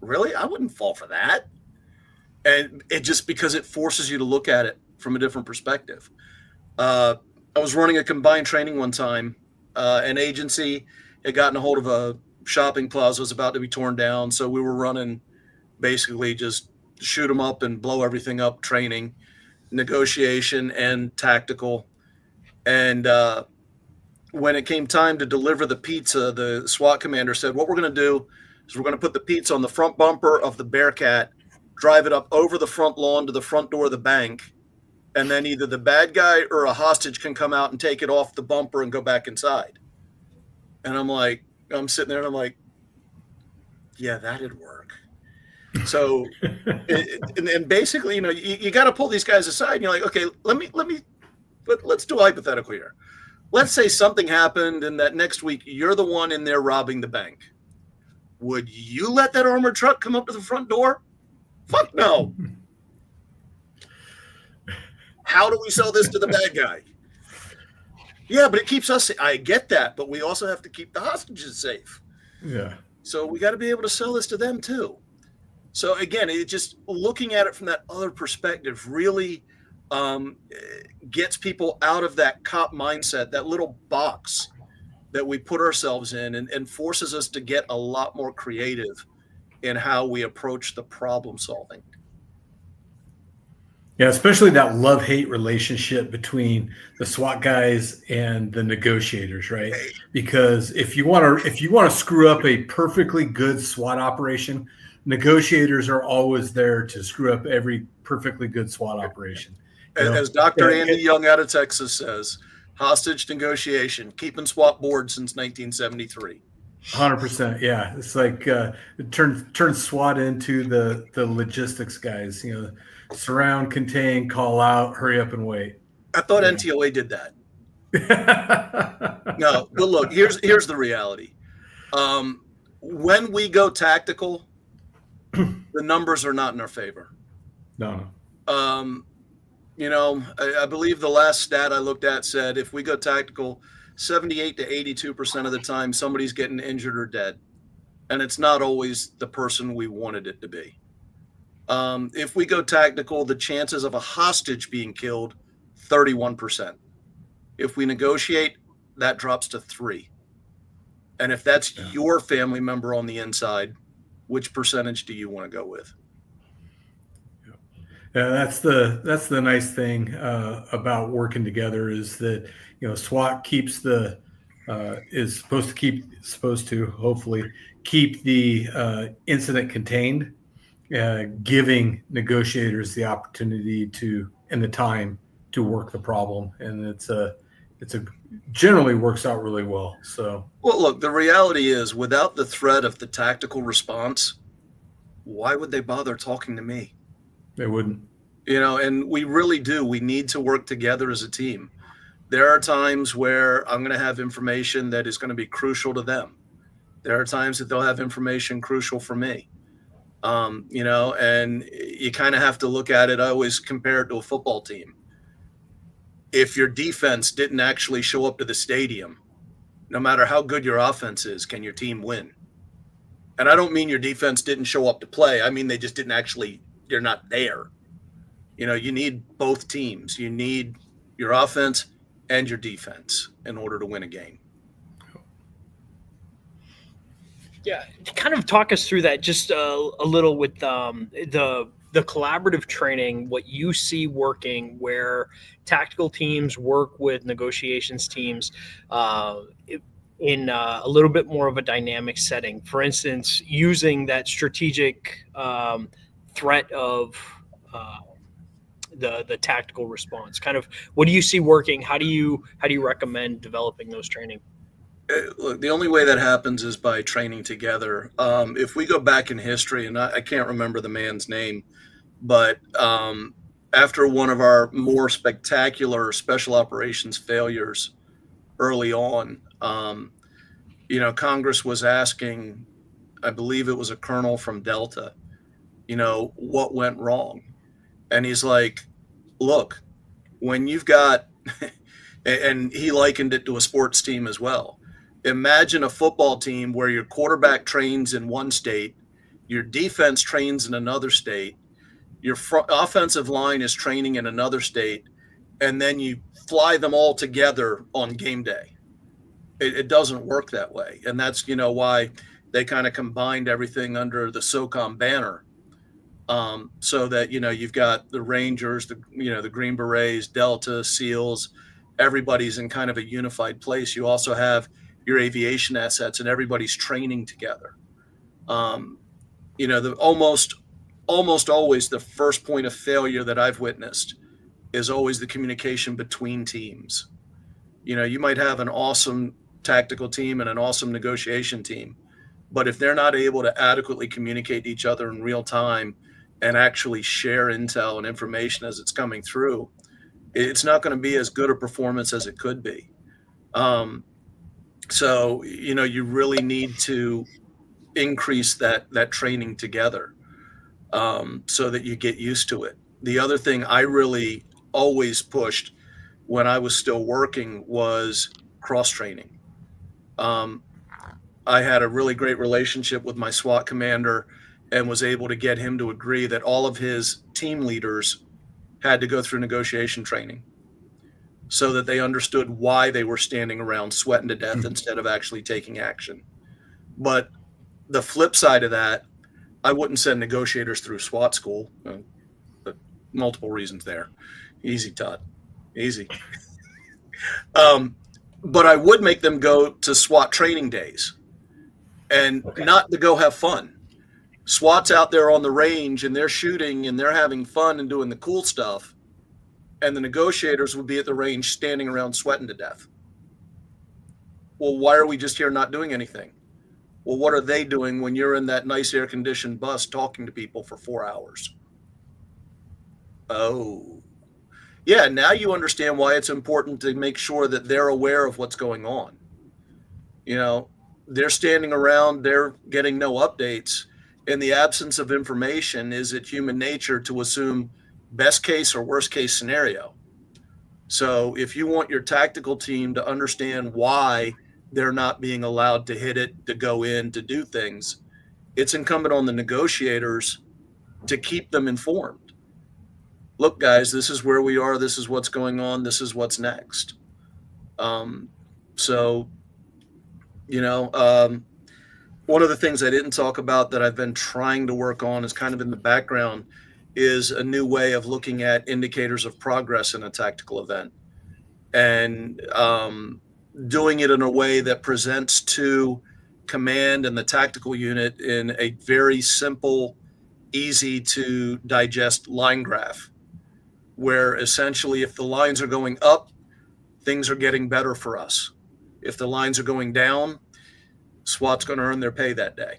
Really? I wouldn't fall for that. And it just, because it forces you to look at it from a different perspective. I was running a combined training one time. An agency had gotten a hold of a shopping plaza, was about to be torn down. So we were running basically just shoot them up and blow everything up training, negotiation and tactical. And when it came time to deliver the pizza, the SWAT commander said, what we're going to do is we're going to put the pizza on the front bumper of the Bearcat, drive it up over the front lawn to the front door of the bank, and then either the bad guy or a hostage can come out and take it off the bumper and go back inside. And I'm sitting there and I'm like, yeah, that'd work. So, and basically, you got to pull these guys aside and you're like, okay, let's do a hypothetical here. Let's say something happened and that next week you're the one in there robbing the bank. Would you let that armored truck come up to the front door? Fuck no. How do we sell this to the bad guy? Yeah, but it keeps us. I get that, but we also have to keep the hostages safe. Yeah. So we got to be able to sell this to them too. So again, it just looking at it from that other perspective really gets people out of that cop mindset, that little box that we put ourselves in, and forces us to get a lot more creative in how we approach the problem solving. Yeah, especially that love-hate relationship between the SWAT guys and the negotiators, right? Because if you want to screw up a perfectly good SWAT operation, negotiators are always there to screw up every perfectly good SWAT operation. As Dr. Andy Young out of Texas says, hostage negotiation, keeping SWAT board since 1973. 100%. Yeah. It's like it turns SWAT into the logistics guys, surround, contain, call out, hurry up and wait. I thought NTOA did that. No, but look, here's the reality. When we go tactical, the numbers are not in our favor. No. I believe the last stat I looked at said if we go tactical, 78 to 82% of the time somebody's getting injured or dead. And it's not always the person we wanted it to be. If we go tactical, the chances of a hostage being killed, 31%. If we negotiate, that drops to 3%. And if that's your family member on the inside, which percentage do you want to go with? Yeah, that's the nice thing about working together is that SWAT keeps is supposed to hopefully keep the incident contained, giving negotiators the opportunity and the time to work the problem, and it's generally works out really well. So, well, look, the reality is, without the threat of the tactical response, why would they bother talking to me? They wouldn't. And we really do. We need to work together as a team. There are times where I'm going to have information that is going to be crucial to them. There are times that they'll have information crucial for me. And you kind of have to look at it. I always compare it to a football team. If your defense didn't actually show up to the stadium, no matter how good your offense is, can your team win? And I don't mean your defense didn't show up to play. I mean, they just didn't you're not there. You need both teams. You need your offense and your defense in order to win a game. Yeah, kind of talk us through that just a little with the collaborative training, what you see working, where tactical teams work with negotiations teams in a little bit more of a dynamic setting. For instance, using that strategic threat of the tactical response. Kind of, what do you see working? How do you recommend developing those training? Look, the only way that happens is by training together. If we go back in history, and I can't remember the man's name, but after one of our more spectacular special operations failures early on. Congress was asking, I believe it was a colonel from Delta, what went wrong? And he's like, look, when you've got, and he likened it to a sports team as well. Imagine a football team where your quarterback trains in one state, your defense trains in another state, your offensive line is training in another state, and then you fly them all together on game day. It doesn't work that way. And that's, why they kind of combined everything under the SOCOM banner. So that, you've got the Rangers, the Green Berets, Delta, SEALs, everybody's in kind of a unified place. You also have your aviation assets and everybody's training together. Almost always the first point of failure that I've witnessed is always the communication between teams. You might have an awesome tactical team and an awesome negotiation team, but if they're not able to adequately communicate to each other in real time and actually share intel and information as it's coming through, it's not going to be as good a performance as it could be. So, you really need to increase that training together, so that you get used to it. The other thing I really always pushed when I was still working was cross training. I had a really great relationship with my SWAT commander and was able to get him to agree that all of his team leaders had to go through negotiation training so that they understood why they were standing around sweating to death instead of actually taking action. But the flip side of that, I wouldn't send negotiators through SWAT school, but multiple reasons there. Easy, Todd. Easy. But I would make them go to SWAT training days and not to go have fun. SWAT's out there on the range and they're shooting and they're having fun and doing the cool stuff. And the negotiators would be at the range standing around sweating to death. Well, why are we just here not doing anything? Well, what are they doing when you're in that nice air-conditioned bus talking to people for 4 hours? Oh, yeah, now you understand why it's important to make sure that they're aware of what's going on. They're standing around, they're getting no updates. In the absence of information, is it human nature to assume best case or worst case scenario? So if you want your tactical team to understand why they're not being allowed to hit it, to go in, to do things, it's incumbent on the negotiators to keep them informed. Look, guys, this is where we are. This is what's going on. This is what's next. One of the things I didn't talk about that I've been trying to work on is kind of in the background is a new way of looking at indicators of progress in a tactical event and doing it in a way that presents to command and the tactical unit in a very simple, easy to digest line graph, where essentially if the lines are going up, things are getting better for us. If the lines are going down, SWAT's going to earn their pay that day.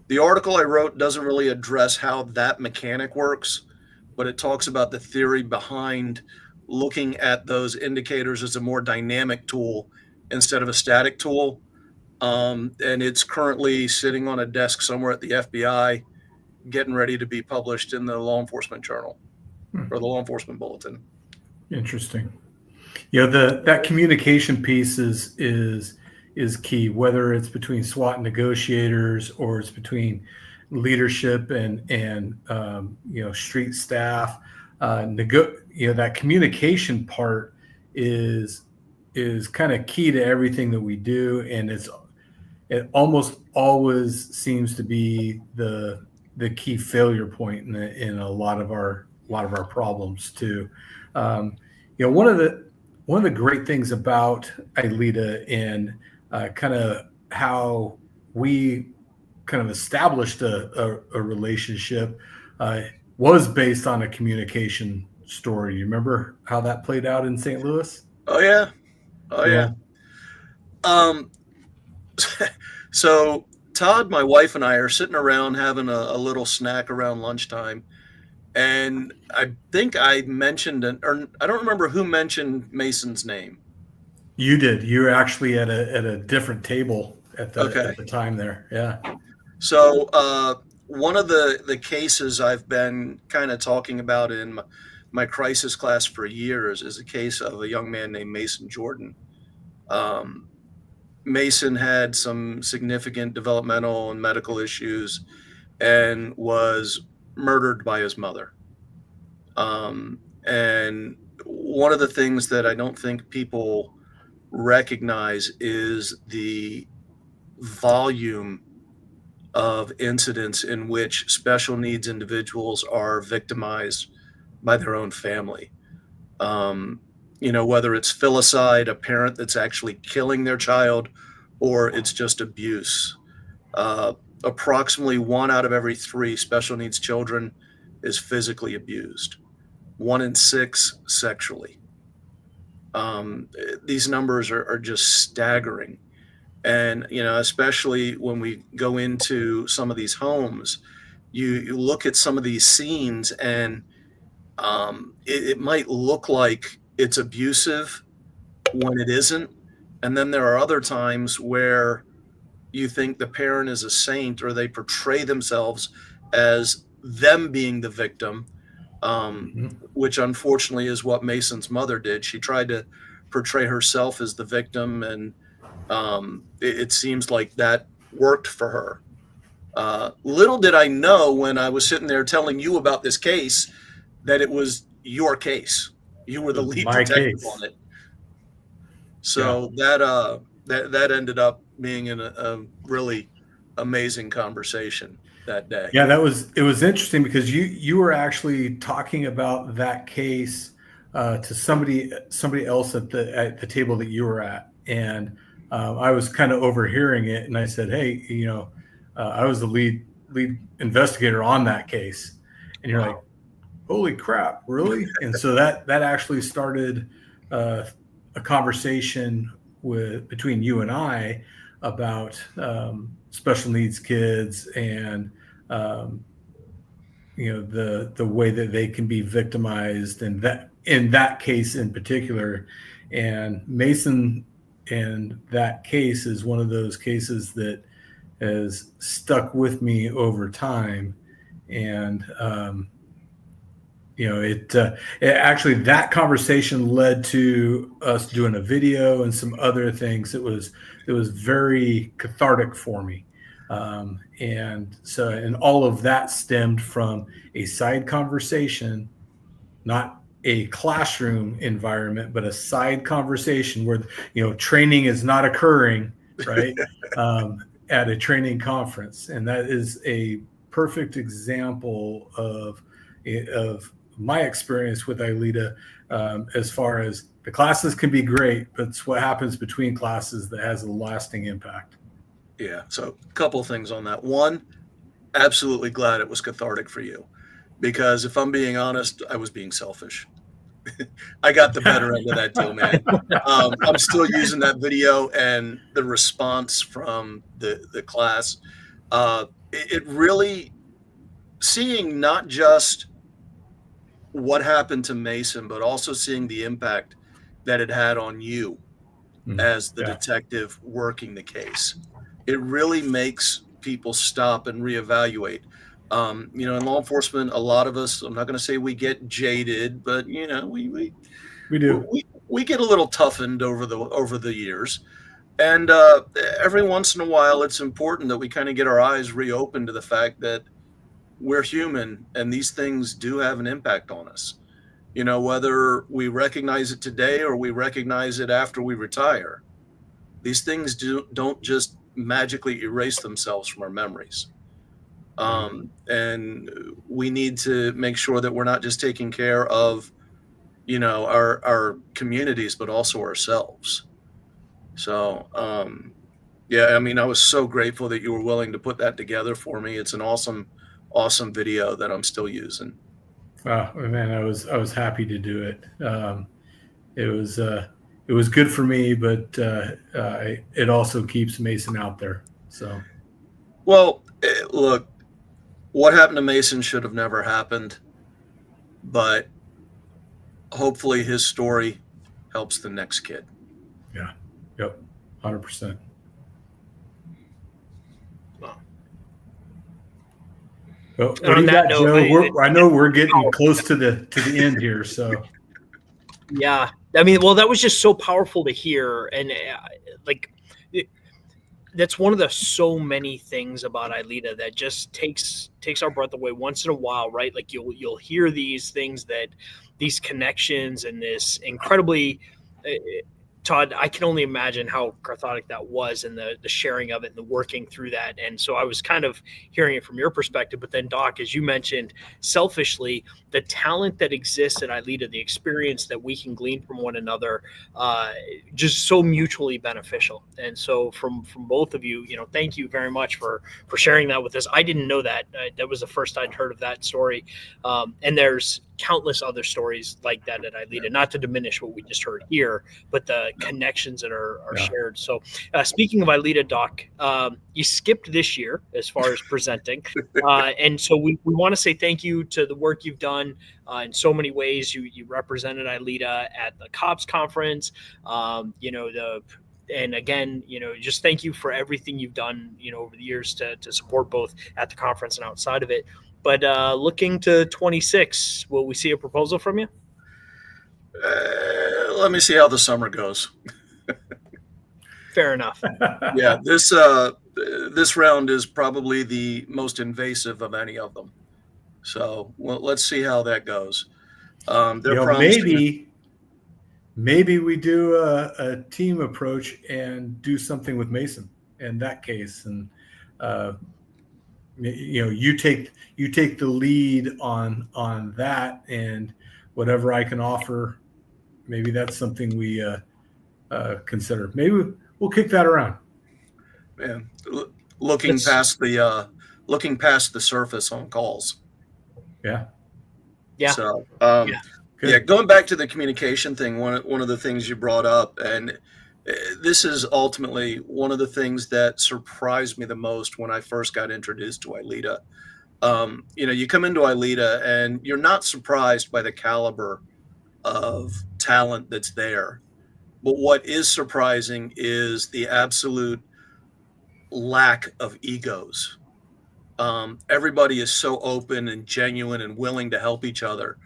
The article I wrote doesn't really address how that mechanic works, but it talks about the theory behind looking at those indicators as a more dynamic tool instead of a static tool. And it's currently sitting on a desk somewhere at the FBI, getting ready to be published in the Law Enforcement Journal or the Law Enforcement Bulletin. Interesting. That communication piece is key, whether it's between SWAT negotiators or it's between leadership and street staff. That communication part is kind of key to everything that we do, and it almost always seems to be the key failure point in a lot of our problems too. One of the great things about ILEETA and kind of how we kind of established a relationship was based on a communication story. You remember how that played out in St. Louis? Oh yeah. So Todd, my wife, and I are sitting around having a little snack around lunchtime, And I think I mentioned, or I don't remember who mentioned Mason's name. You did. You were actually at a different table at Okay. the time there. Yeah. So one of the cases I've been kind of talking about in my crisis class for years is a case of a young man named Mason Jordan. Um, Mason had some significant developmental and medical issues and was murdered by his mother. And one of the things that I don't think people recognize is the volume of incidents in which special needs individuals are victimized by their own family. Um, whether it's filicide, a parent that's actually killing their child, or it's just abuse. Uh, Approximately 1 out of every 3 special needs children is physically abused, 1 in 6 sexually. These numbers are just staggering. And, especially when we go into some of these homes, you look at some of these scenes and it might look like it's abusive when it isn't. And then there are other times where you think the parent is a saint or they portray themselves as them being the victim, which unfortunately is what Mason's mother did. She tried to portray herself as the victim, and it seems like that worked for her. Little did I know when I was sitting there telling you about this case that it was your case. You were the lead My detective case. on it. So that ended up being a really amazing conversation that day. Yeah, it was interesting because you were actually talking about that case to somebody else at the table that you were at, and I was kind of overhearing it, and I said, "Hey, I was the lead investigator on that case," and you're like, "Holy crap, really?" And so that actually started a conversation between you and I about special needs kids and the way that they can be victimized, and that in that case in particular. And Mason and that case is one of those cases that has stuck with me over time. And it actually, that conversation led to us doing a video and some other things. It was very cathartic for me. And all of that stemmed from a side conversation, not a classroom environment, but a side conversation where, training is not occurring, right? At a training conference. And that is a perfect example of my experience with ILEETA, as far as the classes can be great, but it's what happens between classes that has a lasting impact. Yeah. So a couple of things on that. One, absolutely glad it was cathartic for you, because if I'm being honest, I was being selfish. I got the better end of that deal, man. I'm still using that video and the response from the class. It really, seeing not just what happened to Mason, but also seeing the impact that it had on you as the detective working the case. It really makes people stop and reevaluate. In law enforcement, a lot of us, I'm not going to say we get jaded, but we do. we get a little toughened over the years. And every once in a while, it's important that we kind of get our eyes reopened to the fact that we're human and these things do have an impact on us. Whether we recognize it today or we recognize it after we retire, these things don't just magically erase themselves from our memories. And we need to make sure that we're not just taking care of, our communities, but also ourselves. So, I mean, I was so grateful that you were willing to put that together for me. It's an awesome, awesome video that I'm still using. Oh man, I was happy to do it. It was good for me, but it also keeps Mason out there. So, well, look, what happened to Mason should have never happened. but hopefully his story helps the next kid. Yeah. Yep. 100%. Well, what do you got, Joe? I know we're getting close to the end here, so. Yeah, I mean, well, that was just so powerful to hear, and that's one of the so many things about ILEETA that just takes our breath away once in a while, right? Like you'll hear these things, that these connections and this incredibly. Todd, I can only imagine how cathartic that was, and the sharing of it and the working through that. And so I was kind of hearing it from your perspective. But then, Doc, as you mentioned, selfishly, the talent that exists at ILEETA, the experience that we can glean from one another, just so mutually beneficial. And so from both of you, thank you very much for sharing that with us. I didn't know that. That was the first I'd heard of that story. And there's countless other stories like that at ILEETA, not to diminish what we just heard here, but the connections that are shared. So speaking of ILEETA, Doc, you skipped this year as far as presenting. And so we want to say thank you to the work you've done in so many ways. You represented ILEETA at the COPS conference, and again, just thank you for everything you've done, over the years to support both at the conference and outside of it. But looking to 26, will we see a proposal from you? Let me see how the summer goes. Fair enough. Yeah, this round is probably the most invasive of any of them. So let's see how that goes. Maybe we do a team approach and do something with Mason in that case, and you take the lead on that, and whatever I can offer, maybe that's something we consider. Maybe we'll kick that around. Man, looking past the surface on calls. Yeah. So going back to the communication thing, one of the things you brought up, and this is ultimately one of the things that surprised me the most when I first got introduced to ILEETA. You come into ILEETA and you're not surprised by the caliber of talent that's there. But what is surprising is the absolute lack of egos. Everybody is so open and genuine and willing to help each other.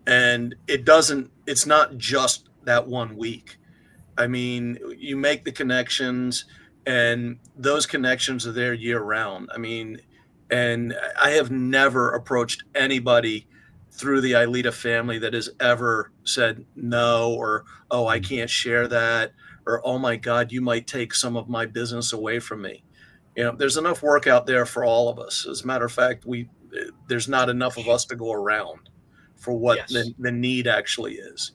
And it's not just that 1 week. I mean, you make the connections, and those connections are there year round. I mean, and I have never approached anybody through the ILEETA family that has ever said no, or, oh, I can't share that, or, oh my God, you might take some of my business away from me. There's enough work out there for all of us. As a matter of fact, there's not enough of us to go around for what the need actually is.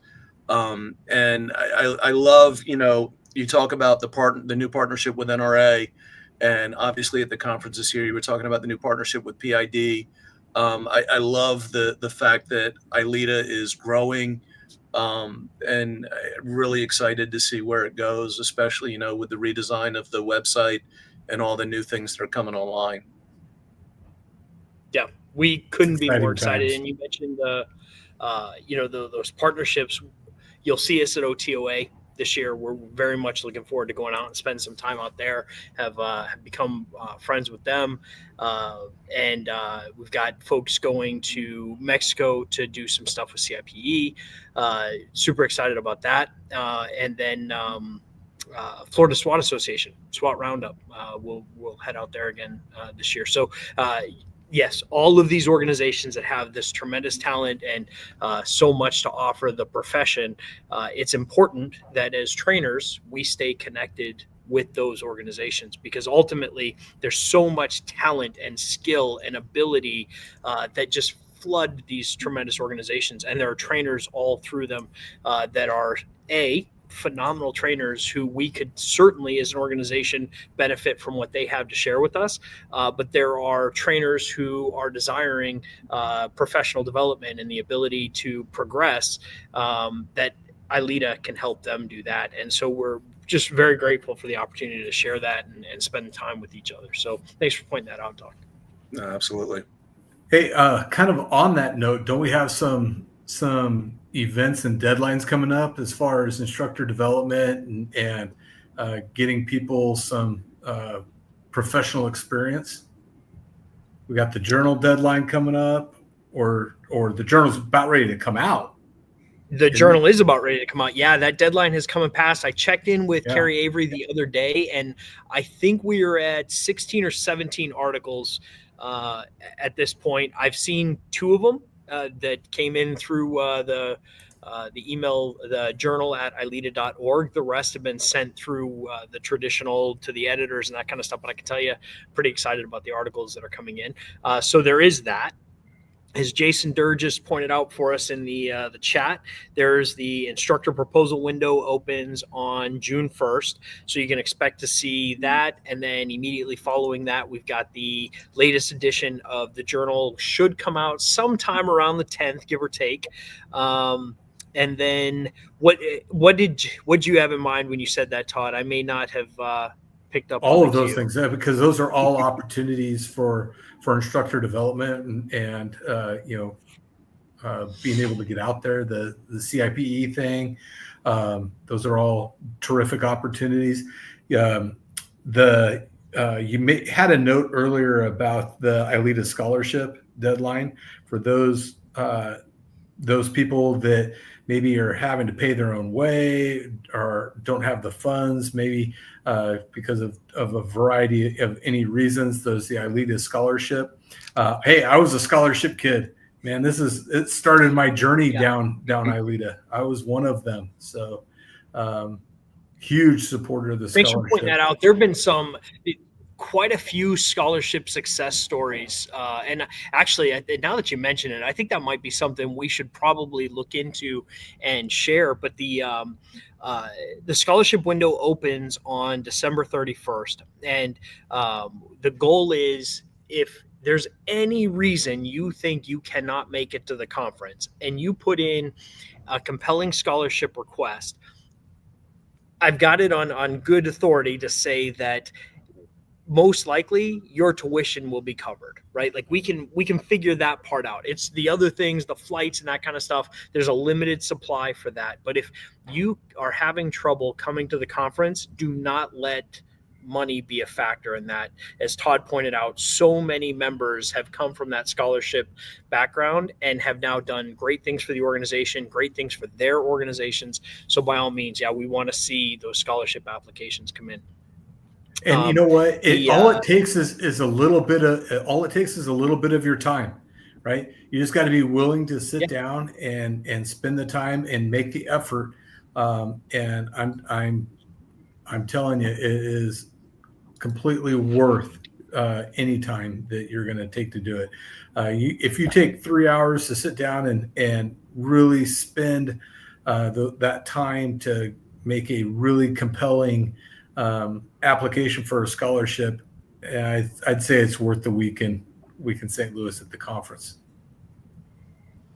And I love, you talk about the new partnership with NRA, and obviously at the conference this year, you were talking about the new partnership with PID. I love the fact that ILEETA is growing, and really excited to see where it goes, especially, with the redesign of the website and all the new things that are coming online. Yeah, we couldn't be more excited. And you mentioned those partnerships. You'll see us at OTOA this year. We're very much looking forward to going out and spend some time out there. Have become friends with them, and we've got folks going to Mexico to do some stuff with CIPE. Super excited about that, and then Florida SWAT Association, SWAT Roundup. We'll head out there again this year. So. Yes, all of these organizations that have this tremendous talent and so much to offer the profession, it's important that as trainers, we stay connected with those organizations, because ultimately there's so much talent and skill and ability that just flood these tremendous organizations. And there are trainers all through them that are phenomenal trainers who we could certainly, as an organization, benefit from what they have to share with us. But there are trainers who are desiring professional development and the ability to progress, that ILEETA can help them do that. And so we're just very grateful for the opportunity to share that and spend time with each other. So thanks for pointing that out, Doc. Absolutely. Hey, kind of on that note, don't we have some some events and deadlines coming up as far as instructor development and getting people some professional experience. We got the journal deadline coming up, or the journal's about ready to come out. The journal is about ready to come out. Yeah, that deadline has come and passed. I checked in with Carrie Avery the other day, and I think we are at 16 or 17 articles at this point. I've seen 2 of them that came in through the email, the journal at ILEETA.org. The rest have been sent through the traditional to the editors and that kind of stuff. But I can tell you, pretty excited about the articles that are coming in. So there is that. As Jason Durr just pointed out for us in the chat, there's the instructor proposal window opens on June 1st. So you can expect to see that. And then immediately following that, we've got the latest edition of the journal should come out sometime around the 10th, give or take. And then what did you have in mind when you said that, Todd? I may not have picked up all of those things, because those are all opportunities for instructor development and being able to get out there. The CIPE thing, those are all terrific opportunities. You had a note earlier about the ILEETA scholarship deadline for those people that maybe are having to pay their own way or don't have the funds, maybe because of a variety of any reasons. There's the ILEETA scholarship. Hey, I was a scholarship kid, man. It started my journey down ILEETA. I was one of them. So huge supporter of the scholarship. Thanks for pointing that out. There have been quite a few scholarship success stories. And actually, now that you mention it, I think that might be something we should probably look into and share. But the scholarship window opens on December 31st. And the goal is, if there's any reason you think you cannot make it to the conference and you put in a compelling scholarship request, I've got it on good authority to say that most likely your tuition will be covered, right? Like we can figure that part out. It's the other things, the flights and that kind of stuff. There's a limited supply for that. But if you are having trouble coming to the conference, do not let money be a factor in that. As Todd pointed out, so many members have come from that scholarship background and have now done great things for the organization, great things for their organizations. So by all means, we want to see those scholarship applications come in. And you know what? All it takes is a little bit of your time, right? You just got to be willing to sit down and spend the time and make the effort. And I'm telling you, it is completely worth any time that you're going to take to do it. If you take 3 hours to sit down and really spend that time to make a really compelling application for a scholarship, I'd say it's worth the week in St. Louis at the conference.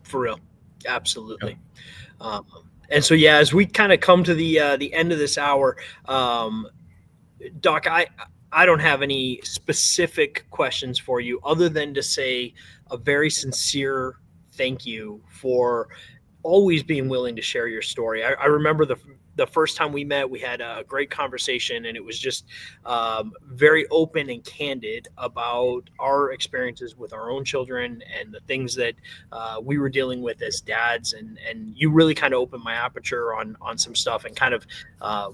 For real. Absolutely. Yep. And so, as we kind of come to the end of this hour, Doc, I don't have any specific questions for you other than to say a very sincere thank you for always being willing to share your story. I remember the first time we met, we had a great conversation, and it was just very open and candid about our experiences with our own children and the things that we were dealing with as dads. And you really kind of opened my aperture on some stuff, and kind of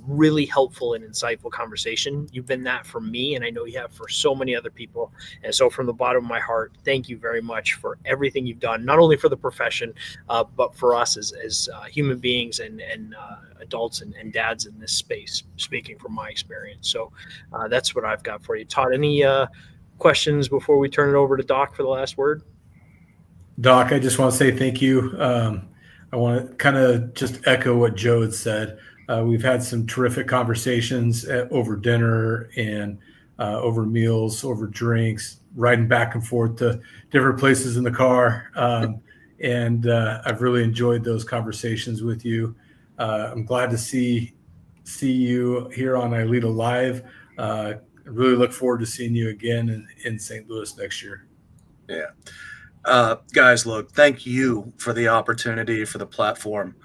really helpful and insightful conversation. You've been that for me, and I know you have for so many other people. And so from the bottom of my heart, thank you very much for everything you've done, not only for the profession, but for us as human beings and adults and dads in this space, speaking from my experience. So that's what I've got for you. Todd, any questions before we turn it over to Doc for the last word? Doc, I just want to say thank you. I want to kind of just echo what Joe had said. We've had some terrific conversations over dinner and over meals, over drinks, riding back and forth to different places in the car. And I've really enjoyed those conversations with you. I'm glad to see you here on ILEETA Live. I really look forward to seeing you again in St. Louis next year. Yeah. Guys, look, thank you for the opportunity, for the platform.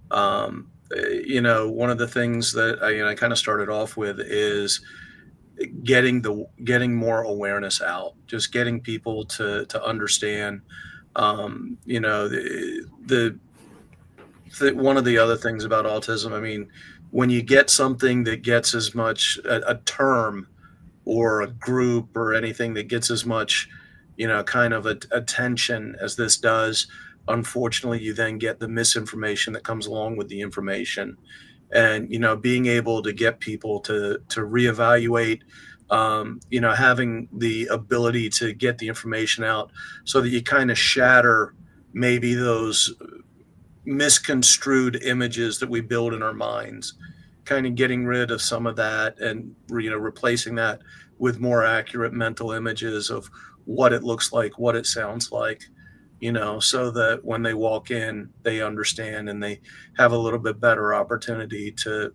One of the things that I kind of started off with is getting more awareness out, just getting people to understand. One of the other things about autism, I mean, when you get something that gets as much a term or a group or anything that gets as much, kind of attention as this does, unfortunately, you then get the misinformation that comes along with the information. And, being able to get people to reevaluate, having the ability to get the information out so that you kind of shatter maybe those misconstrued images that we build in our minds, kind of getting rid of some of that and replacing that with more accurate mental images of what it looks like, what it sounds like, so that when they walk in they understand and they have a little bit better opportunity to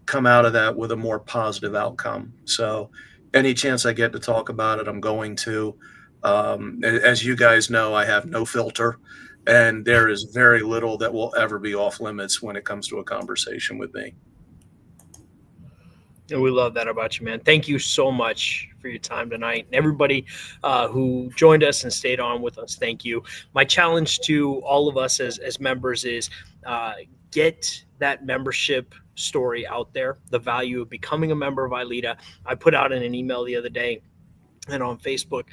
come out of that with a more positive outcome. So any chance I get to talk about it, I'm going to. As you guys know, I have no filter, and there is very little that will ever be off limits when it comes to a conversation with me. And we love that about you, man. Thank you so much for your time tonight. And everybody who joined us and stayed on with us, thank you. My challenge to all of us as members is get that membership story out there, the value of becoming a member of ILEETA. I put out in an email the other day and on Facebook.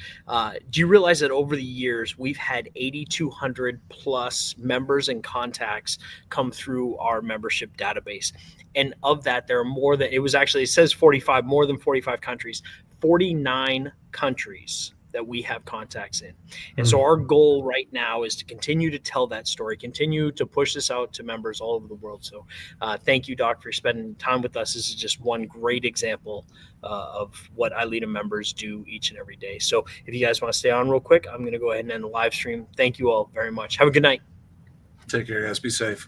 Do you realize that over the years, we've had 8,200 plus members and contacts come through our membership database? And of that, there are more than, it says 45, more than 45 countries, 49 countries that we have contacts in. And so our goal right now is to continue to tell that story, continue to push this out to members all over the world. So thank you, Doc, for spending time with us. This is just one great example of what ILEETA members do each and every day. So if you guys want to stay on real quick, I'm going to go ahead and end the live stream. Thank you all very much. Have a good night. Take care, guys. Be safe.